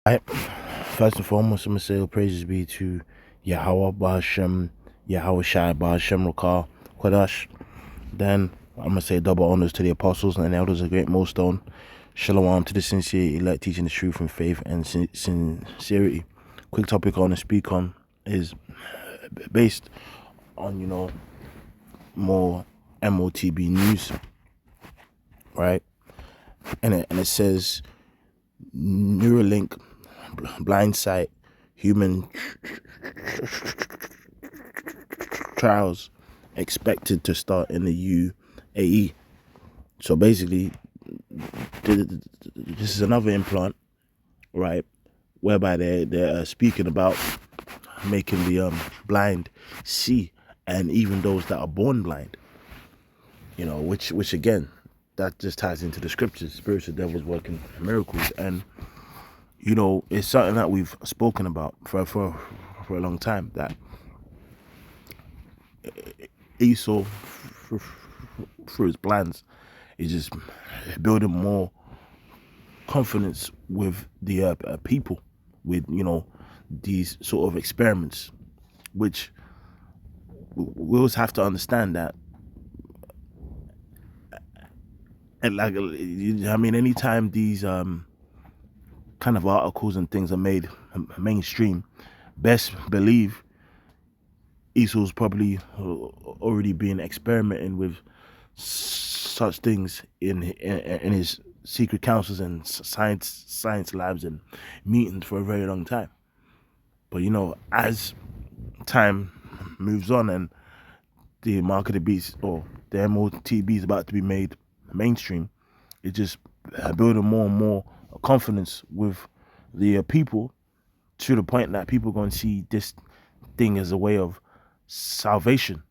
I, first and foremost, I'm gonna say all praises be to Yahweh Bahashem, Yahweh Shai Bahashem Rakah Quadash. Then I'm gonna say double honors to the apostles and elders of Great Millstone. Shalom to the sincere elect teaching the truth in faith and sincerity. Quick topic I want to speak on is based on more MOTB news, right? And it says Neuralink blind sight human trials expected to start in the UAE. So basically, this is another implant, right? Whereby they're speaking about making the blind see, and even those that are born blind. Which again, that just ties into the scriptures. Spiritual devils working miracles, and it's something that we've spoken about for a long time. That Esau, through his plans, is just building more confidence with the people, with these sort of experiments, which we always have to understand that. And like, I mean, anytime these kind of articles and things are made mainstream, best believe Esau's probably already been experimenting with such things in his secret councils and science labs and meetings for a very long time. But as time moves on and the mark of the beast, or the MOTB, is about to be made mainstream, it just building more and more confidence with the people, to the point that people are going to see this thing as a way of salvation.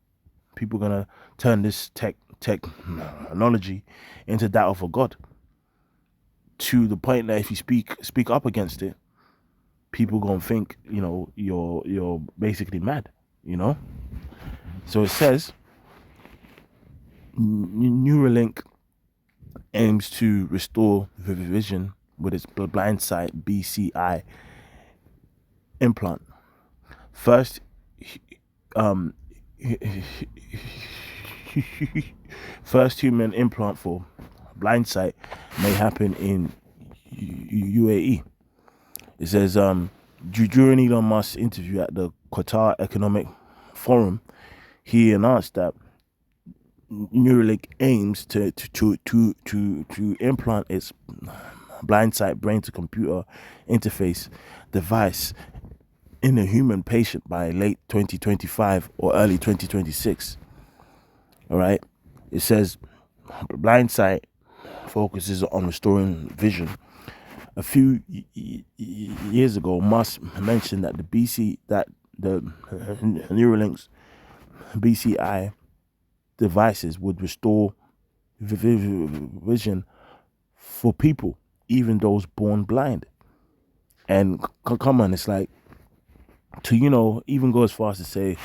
People are going to turn this technology into that of a god, to the point that if you speak up against it, people gonna think you're basically mad. So it says Neuralink aims to restore vision with its blind sight BCI implant. First, um, first human implant for blind sight may happen in UAE. It says during Elon Musk's interview at the Qatar Economic Forum, he announced that Neuralink aims to implant its blind sight brain to computer interface device in a human patient by late 2025 or early 2026. All right. It says blind sight focuses on restoring vision. A few years ago, Musk mentioned that the Neuralink's BCI devices would restore vision for people, even those born blind. And come on, it's like, to even go as far as to say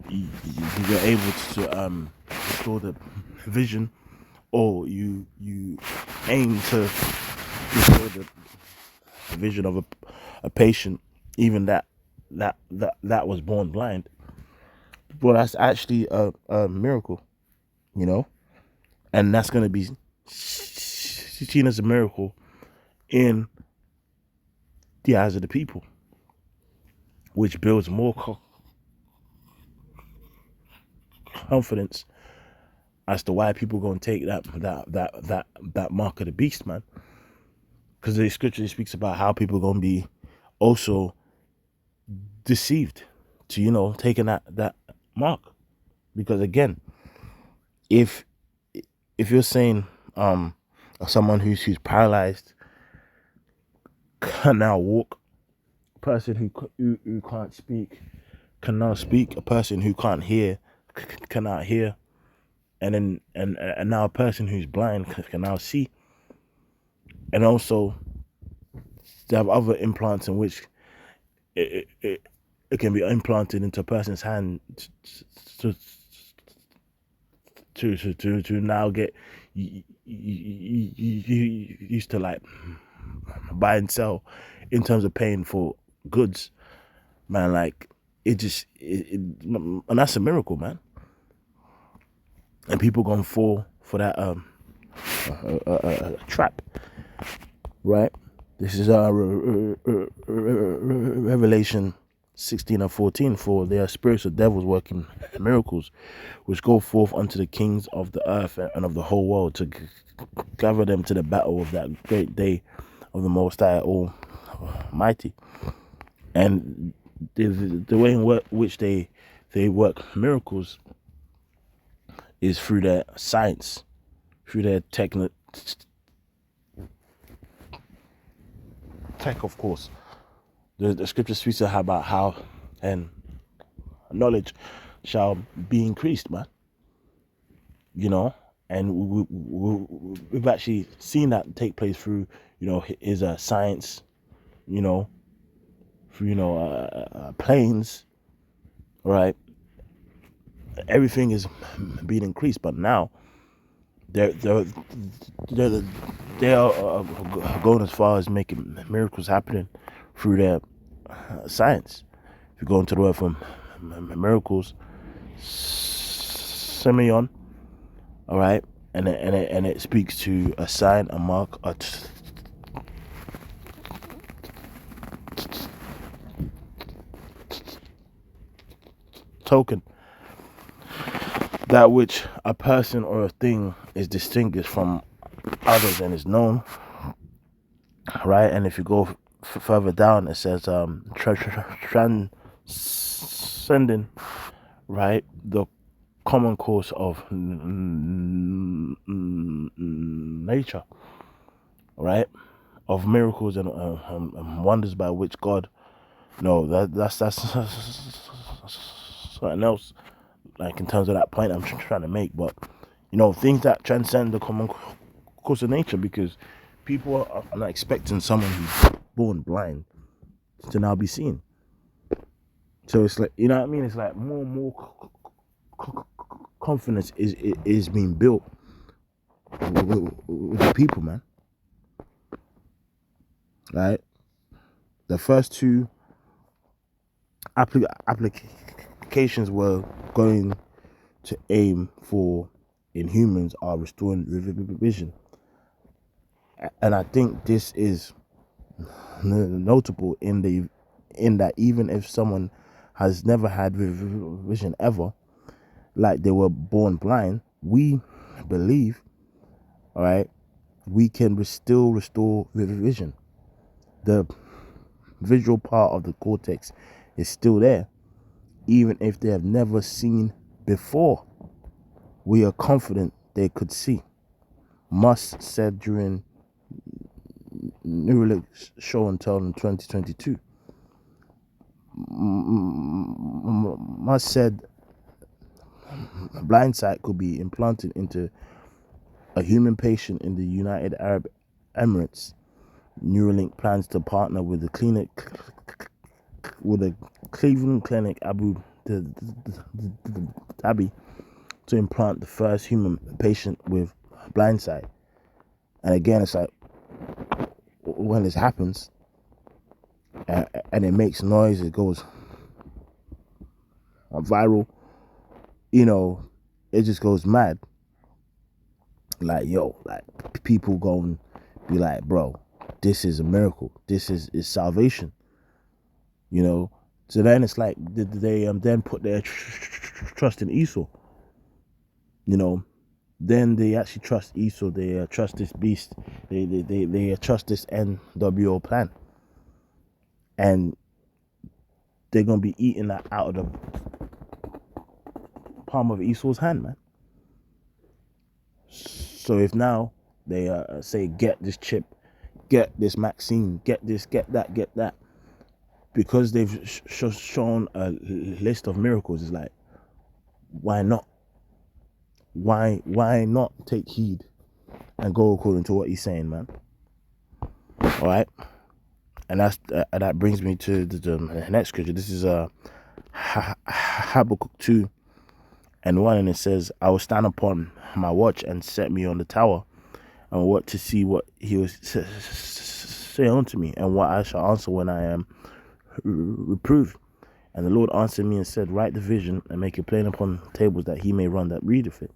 you're able to restore the vision, or you aim to restore the vision of a patient, even that was born blind. Well, that's actually a miracle, and that's going to be seen as a miracle in the eyes of the people, which builds more confidence as to why people going to take that mark of the beast, man. Because the scripture speaks about how people are going to be also deceived to taking that mark. Because again, if you're saying someone who's paralyzed can now walk, a person who can't speak can now speak, a person who can't hear cannot hear, and then and now a person who's blind can now see. And also they have other implants in which it can be implanted into a person's hand to now get used to, like, buy and sell in terms of paying for goods, man. Like and that's a miracle, man. And people gonna fall for that trap, right? This is Revelation 16 and 14. For they are spirits of devils working miracles, which go forth unto the kings of the earth and of the whole world to gather them to the battle of that great day of the Most High Almighty. And the way in which they work miracles is through their science, through their tech, of course. The scripture speaks about how and knowledge shall be increased, man. You know, and we've actually seen that take place through, his science, through planes, right? Everything is being increased, but now they're going as far as making miracles happening through their science. If you go into the word from miracles, Simeon, all right, and it speaks to a sign, a mark, a token, that which a person or a thing is distinguished from others and is known, right? And if you go further down, it says transcending, right, the common course of nature, right, of miracles and wonders by which God, that's something else, like in terms of that point I'm trying to make. But things that transcend the common course of nature, because people are not expecting someone who's born blind to now be seen. So it's like, you know what I mean, it's like more and more confidence is being built with the people, man. Right? The first two applications were going to aim for in humans are restoring vision, and I think this is notable in that even if someone has never had vision ever, like they were born blind, we believe, all right, we can still restore vision. The visual part of the cortex is still there, even if they have never seen before. We are confident they could see. Musk said during Neuralink show and tell in 2022. Musk said blind sight could be implanted into a human patient in the United Arab Emirates. Neuralink plans to partner with the Cleveland Clinic Abu Dhabi to implant the first human patient with blind sight. And again, it's like, when this happens and it makes noise, it goes viral, it just goes mad. Like, like people go and be like, bro, this is a miracle, this is salvation, so then it's like they then put their trust in Esau, then they actually trust Esau, they trust this beast, they trust this NWO plan, and they're gonna be eating that out of the palm of Esau's hand, man. So if now they say, get this chip, get this vaccine, get this, get that, because they've shown a list of miracles, it's like, why not? Why not take heed and go according to what he's saying, man? All right, and that brings me to the next scripture. This is Habakkuk 2:1, and it says, I will stand upon my watch and set me on the tower and what to see what he was say unto me, and what I shall answer when I am reproved? And the Lord answered me and said, Write the vision and make it plain upon tables, that he may run that readeth it.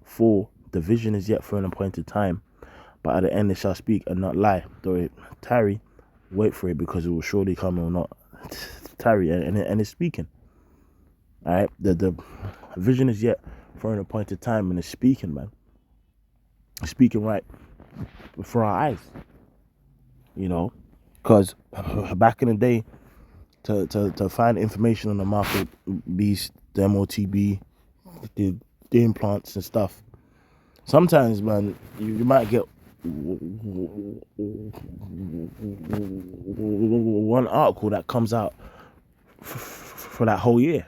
For the vision is yet for an appointed time, but at the end it shall speak and not lie. Though it tarry, wait for it, because it will surely come and will not tarry, and it's speaking. All right, the vision is yet for an appointed time, and it's speaking, man. It's speaking right before our eyes, you know, because back in the day, to find information on the market beast, the MOTB, the implants and stuff. Sometimes, man, you might get one article that comes out for that whole year,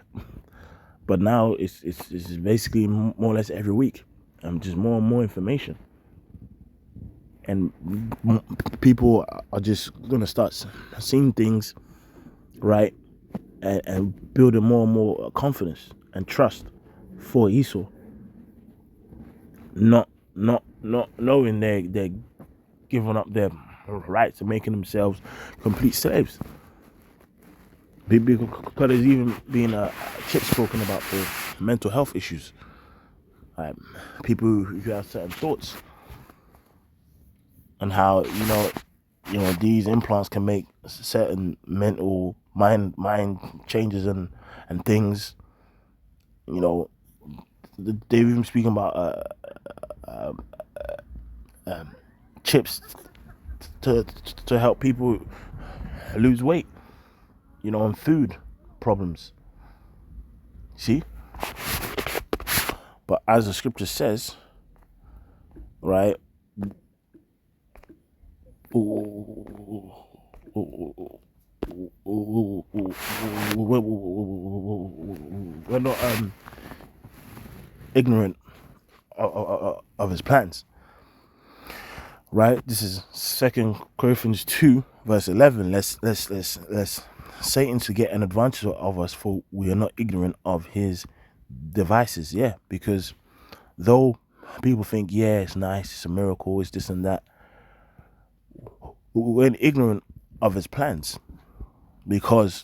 but now it's basically more or less every week, and just more and more information, and people are just gonna start seeing things, right, and building more and more confidence and trust for Esau, not knowing they're giving up their rights and making themselves complete slaves. Because there's even been a chip spoken about for mental health issues. People who have certain thoughts, and how these implants can make certain mental mind changes and things. They've even speaking about chips to help people lose weight, and food problems. See? But as the scripture says, right? We're not ignorant of his plans, right? This is 2 Corinthians 2 verse 11. Let's Satan to get an advantage of us, for we are not ignorant of his devices. Yeah, because though people think, yeah, it's nice, it's a miracle, it's this and that, we're ignorant of his plans, because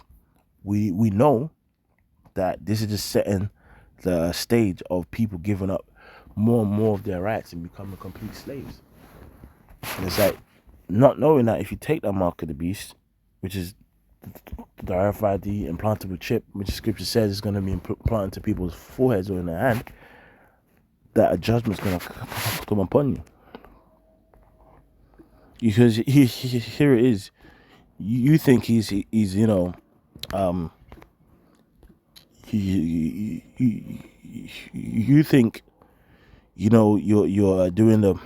we know that this is just setting the stage of people giving up more and more of their rights and becoming complete slaves. And it's like, not knowing that if you take that mark of the beast, which is the RFID implantable chip, which scripture says is going to be implanted to people's foreheads or in their hand, that a judgment's going to come upon you. Because here it is. You think he's you think you're doing the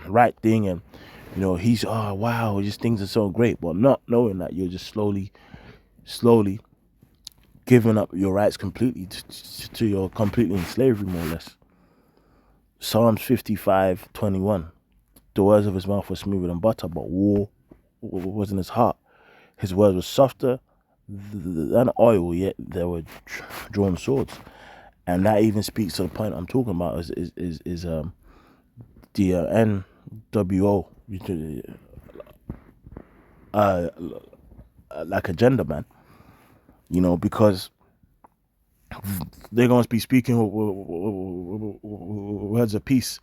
right thing, and he's, oh wow, these things are so great, but not knowing that you're just slowly giving up your rights completely to your completely in slavery, more or less. Psalms 55:21. The words of his mouth were smoother than butter, but war was in his heart. His words were softer than oil, yet there were drawn swords. And that even speaks to the point I'm talking about, is the NWO, like agenda, man. Because they're going to be speaking words of peace,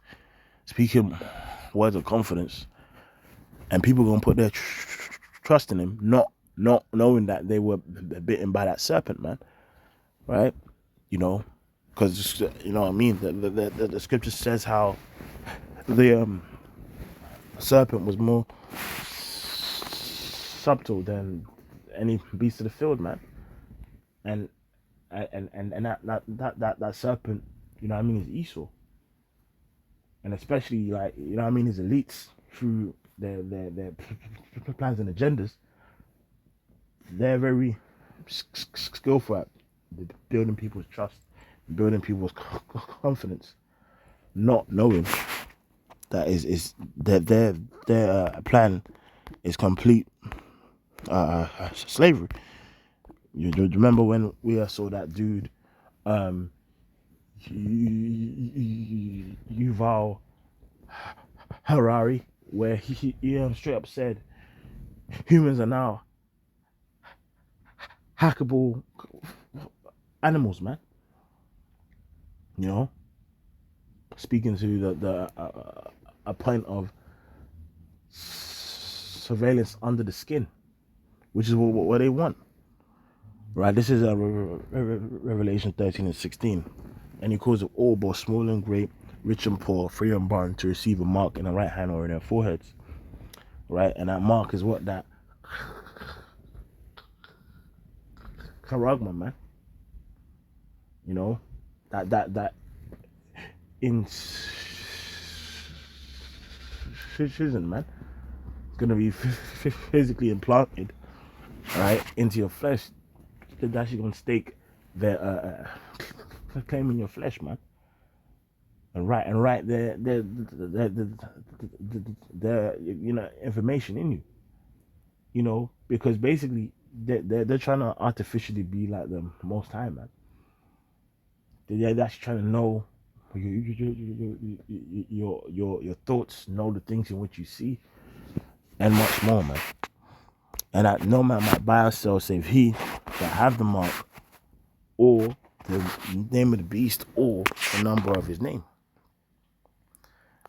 speaking words of confidence, and people are going to put their trust in him, not knowing that they were bitten by that serpent, man. Right? Because what I mean. The scripture says how the serpent was more subtle than any beast of the field, man. And that serpent, is Esau. And especially, like, his elites, through their plans and agendas, they're very skillful at building people's trust, building people's confidence, not knowing that is that their plan is complete slavery. You remember when we saw that dude, Yuval Harari, where he straight up said, Humans are now hackable animals, man. You know, speaking to a point of surveillance under the skin, which is what they want, right? This is Revelation 13 and 16, and he calls it all, both small and great, rich and poor, free and bond, to receive a mark in the right hand or in their foreheads, right? And that mark is what? That charagma, man. You know, that incision, man. It's gonna be physically implanted, right, into your flesh. They're actually gonna stake their claim in your flesh, man. And right there, the information in you. You know, because basically they're trying to artificially be like the Most High, man. They're actually trying to know your thoughts, know the things in which you see, and much more, man. And that no man might buy or sell save he that have the mark, or the name of the beast, or the number of his name.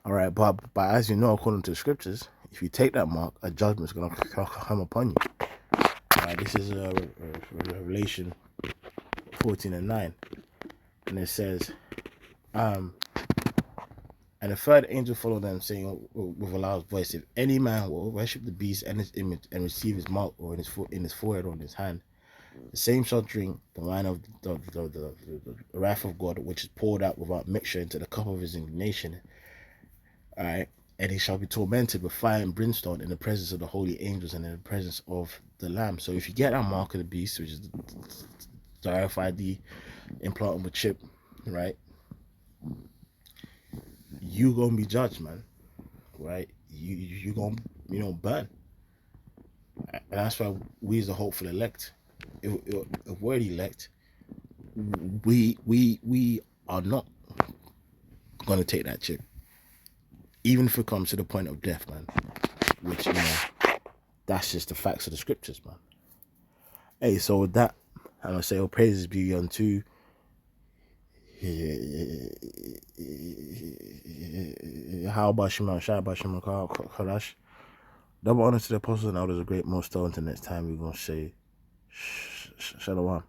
All right, but as you know, according to the scriptures, if you take that mark, a judgment is going to come upon you. All right, this is Revelation 14 and 9, and it says, and the third angel followed them, saying with a loud voice, if any man will worship the beast and his image, and receive his mark or in his forehead or in his hand, the same shall drink the wine of the wrath of God, which is poured out without mixture into the cup of his indignation. All right, and he shall be tormented with fire and brimstone in the presence of the holy angels and in the presence of the Lamb. So if you get that mark of the beast, which is the RFID implantable chip, right, you gonna be judged, man. Right, you gonna burn. And that's why we as the hopeful elect, if we're the elect, we are not gonna take that chip, even if it comes to the point of death, man. Which, that's just the facts of the scriptures, man. Hey, so with that, I'm gonna say, all praises be unto how about Shema Shai about Shema Kadash. Double honor to the apostles and elders of great most. Until next time, we're gonna say Shalom.